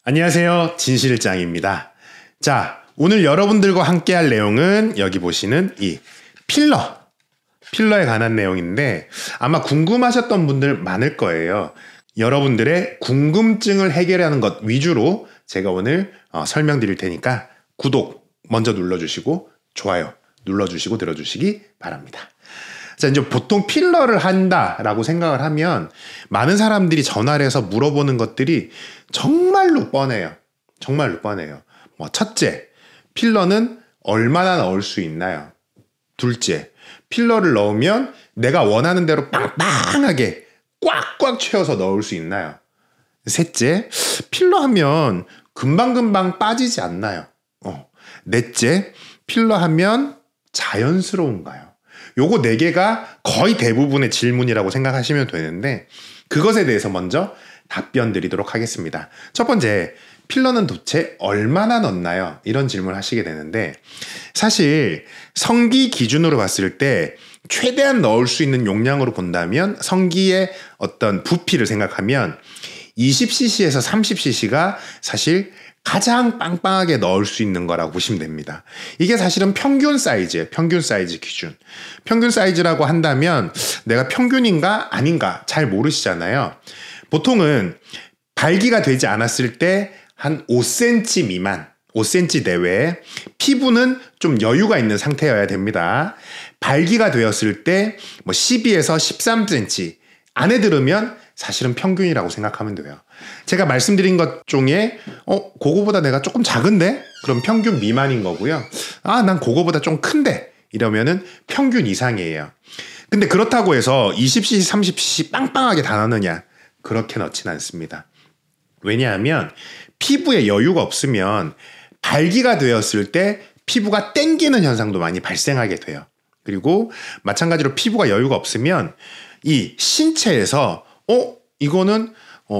안녕하세요, 진실장입니다. 자, 오늘 여러분들과 함께 할 내용은 여기 보시는 이 필러에 관한 내용인데 아마 궁금하셨던 분들 많을 거예요. 여러분들의 궁금증을 해결하는 것 위주로 제가 오늘 설명드릴 테니까 구독 먼저 눌러주시고 좋아요 눌러주시고 들어주시기 바랍니다. 자, 이제 보통 필러를 한다라고 생각을 하면 많은 사람들이 전화를 해서 물어보는 것들이 정말로 뻔해요. 정말로 뻔해요. 첫째, 필러는 얼마나 넣을 수 있나요? 둘째, 필러를 넣으면 내가 원하는 대로 빵빵하게 꽉꽉 채워서 넣을 수 있나요? 셋째, 필러 하면 금방금방 빠지지 않나요? 넷째, 필러 하면 자연스러운가요? 요거 4개가 거의 대부분의 질문이라고 생각하시면 되는데 그것에 대해서 먼저 답변 드리도록 하겠습니다. 첫 번째, 필러는 도대체 얼마나 넣나요? 이런 질문을 하시게 되는데 사실 성기 기준으로 봤을 때 최대한 넣을 수 있는 용량으로 본다면 성기의 어떤 부피를 생각하면 20cc에서 30cc가 사실 가장 빵빵하게 넣을 수 있는 거라고 보시면 됩니다. 이게 사실은 평균 사이즈예요. 평균 사이즈 기준. 평균 사이즈라고 한다면 내가 평균인가 아닌가 잘 모르시잖아요. 보통은 발기가 되지 않았을 때 한 5cm 미만, 5cm 내외 피부는 좀 여유가 있는 상태여야 됩니다. 발기가 되었을 때 12에서 13cm 안에 들으면 사실은 평균이라고 생각하면 돼요. 제가 말씀드린 것 중에 그거보다 내가 조금 작은데? 그럼 평균 미만인 거고요. 난 그거보다 좀 큰데? 이러면은 평균 이상이에요. 근데 그렇다고 해서 20cc, 30cc 빵빵하게 다 넣느냐? 그렇게 넣지는 않습니다. 왜냐하면 피부에 여유가 없으면 발기가 되었을 때 피부가 땡기는 현상도 많이 발생하게 돼요. 그리고 마찬가지로 피부가 여유가 없으면 이 신체에서 이거는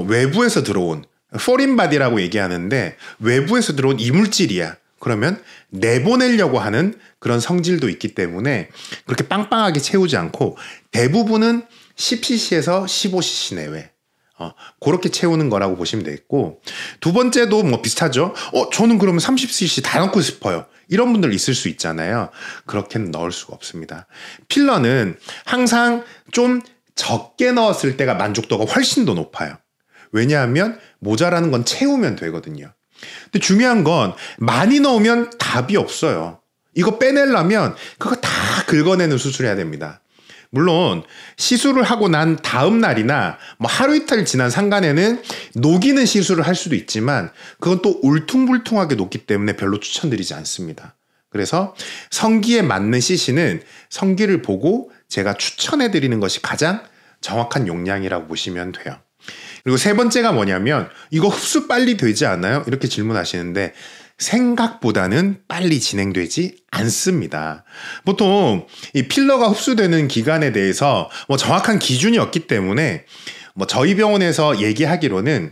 외부에서 들어온 foreign body라고 얘기하는데 외부에서 들어온 이물질이야. 그러면 내보내려고 하는 그런 성질도 있기 때문에 그렇게 빵빵하게 채우지 않고 대부분은 10cc에서 15cc 내외 그렇게 채우는 거라고 보시면 되겠고, 두 번째도 비슷하죠. 저는 그러면 30cc 다 넣고 싶어요. 이런 분들 있을 수 있잖아요. 그렇게는 넣을 수가 없습니다. 필러는 항상 좀 적게 넣었을 때가 만족도가 훨씬 더 높아요. 왜냐하면 모자라는 건 채우면 되거든요. 근데 중요한 건 많이 넣으면 답이 없어요. 이거 빼내려면 그거 다 긁어내는 수술해야 됩니다. 물론 시술을 하고 난 다음 날이나 하루 이틀 지난 상간에는 녹이는 시술을 할 수도 있지만 그건 또 울퉁불퉁하게 녹기 때문에 별로 추천드리지 않습니다. 그래서 성기에 맞는 CC는 성기를 보고 제가 추천해드리는 것이 가장 정확한 용량이라고 보시면 돼요. 그리고 세 번째가 뭐냐면 이거 흡수 빨리 되지 않아요? 이렇게 질문하시는데 생각보다는 빨리 진행되지 않습니다. 보통 이 필러가 흡수되는 기간에 대해서 정확한 기준이 없기 때문에 저희 병원에서 얘기하기로는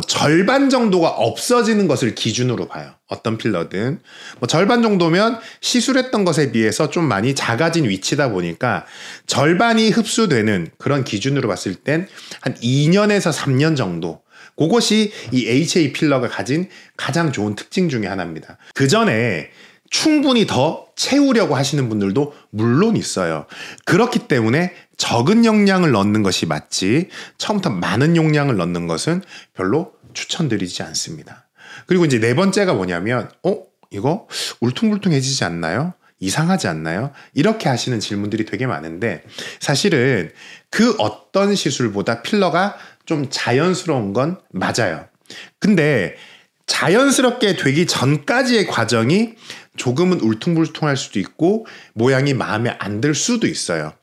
절반 정도가 없어지는 것을 기준으로 봐요. 어떤 필러든 절반 정도면 시술했던 것에 비해서 좀 많이 작아진 위치다 보니까 절반이 흡수되는 그런 기준으로 봤을 땐 한 2년에서 3년 정도, 그것이 이 HA 필러가 가진 가장 좋은 특징 중에 하나입니다. 그 전에 충분히 더 채우려고 하시는 분들도 물론 있어요. 그렇기 때문에 적은 용량을 넣는 것이 맞지 처음부터 많은 용량을 넣는 것은 별로 추천드리지 않습니다. 그리고 이제 네 번째가 뭐냐면 이거 울퉁불퉁해지지 않나요? 이상하지 않나요? 이렇게 하시는 질문들이 되게 많은데 사실은 그 어떤 시술보다 필러가 좀 자연스러운 건 맞아요. 근데 자연스럽게 되기 전까지의 과정이 조금은 울퉁불퉁할 수도 있고 모양이 마음에 안 들 수도 있어요.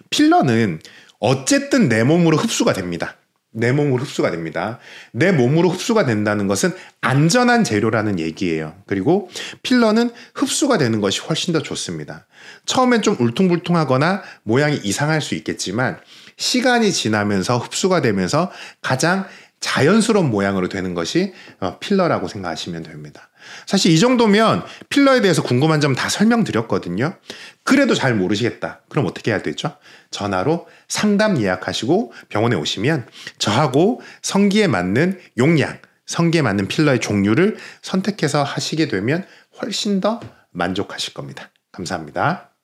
필러는 어쨌든 내 몸으로 흡수가 됩니다. 내 몸으로 흡수가 됩니다. 내 몸으로 흡수가 된다는 것은 안전한 재료라는 얘기예요. 그리고 필러는 흡수가 되는 것이 훨씬 더 좋습니다. 처음엔 좀 울퉁불퉁하거나 모양이 이상할 수 있겠지만 시간이 지나면서 흡수가 되면서 가장 자연스러운 모양으로 되는 것이 필러라고 생각하시면 됩니다. 사실 이 정도면 필러에 대해서 궁금한 점 다 설명드렸거든요. 그래도 잘 모르시겠다. 그럼 어떻게 해야 되죠? 전화로 상담 예약하시고 병원에 오시면 저하고 성기에 맞는 용량, 성기에 맞는 필러의 종류를 선택해서 하시게 되면 훨씬 더 만족하실 겁니다. 감사합니다.